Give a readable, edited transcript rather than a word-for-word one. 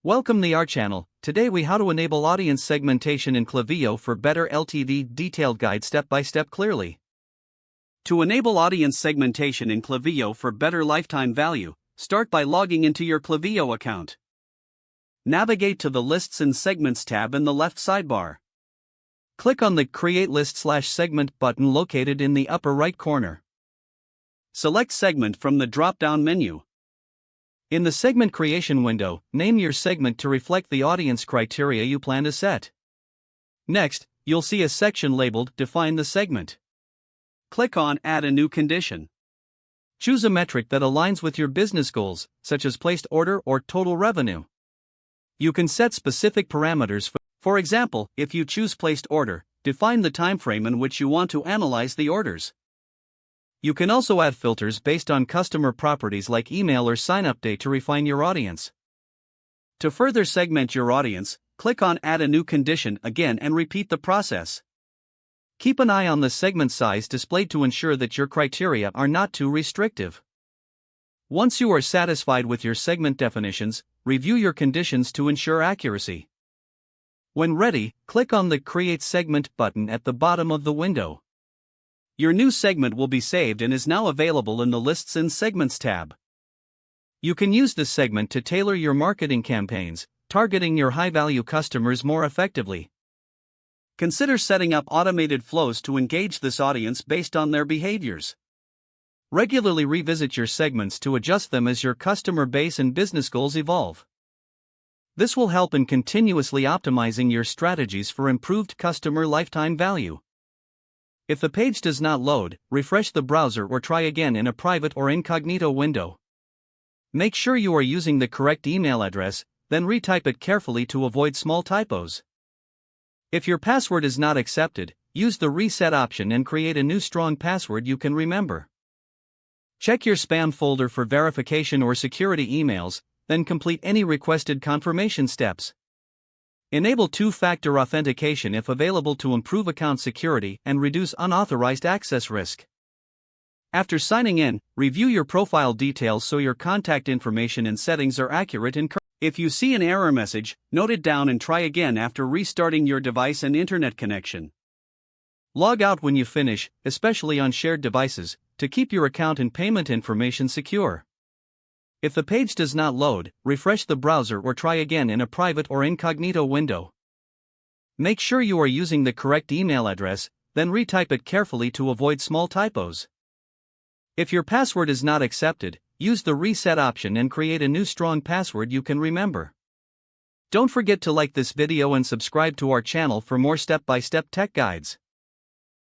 Welcome to our channel. Today we how to enable audience segmentation in Klaviyo for better LTV. Detailed guide step by step clearly. To enable audience segmentation in Klaviyo for better lifetime value, start by logging into your Klaviyo account. Navigate to the Lists and Segments tab in the left sidebar. Click on the Create List/Segment button located in the upper right corner. Select Segment from the drop-down menu. In the segment creation window, name your segment to reflect the audience criteria you plan to set. Next, you'll see a section labeled Define the segment. Click on Add a new condition. Choose a metric that aligns with your business goals, such as placed order or total revenue. You can set specific parameters for example, if you choose placed order, define the time frame in which you want to analyze the orders. You can also add filters based on customer properties like email or sign-up date to refine your audience. To further segment your audience, click on Add a new condition again and repeat the process. Keep an eye on the segment size displayed to ensure that your criteria are not too restrictive. Once you are satisfied with your segment definitions, review your conditions to ensure accuracy. When ready, click on the Create Segment button at the bottom of the window. Your new segment will be saved and is now available in the Lists and Segments tab. You can use this segment to tailor your marketing campaigns, targeting your high-value customers more effectively. Consider setting up automated flows to engage this audience based on their behaviors. Regularly revisit your segments to adjust them as your customer base and business goals evolve. This will help in continuously optimizing your strategies for improved customer lifetime value. If the page does not load, refresh the browser or try again in a private or incognito window. Make sure you are using the correct email address, then retype it carefully to avoid small typos. If your password is not accepted, use the reset option and create a new strong password you can remember. Check your spam folder for verification or security emails, then complete any requested confirmation steps. Enable two-factor authentication if available to improve account security and reduce unauthorized access risk. After signing in, review your profile details so your contact information and settings are accurate and correct. If you see an error message, note it down and try again after restarting your device and internet connection. Log out when you finish, especially on shared devices, to keep your account and payment information secure. If the page does not load, refresh the browser or try again in a private or incognito window. Make sure you are using the correct email address, then retype it carefully to avoid small typos. If your password is not accepted, use the reset option and create a new strong password you can remember. Don't forget to like this video and subscribe to our channel for more step-by-step tech guides.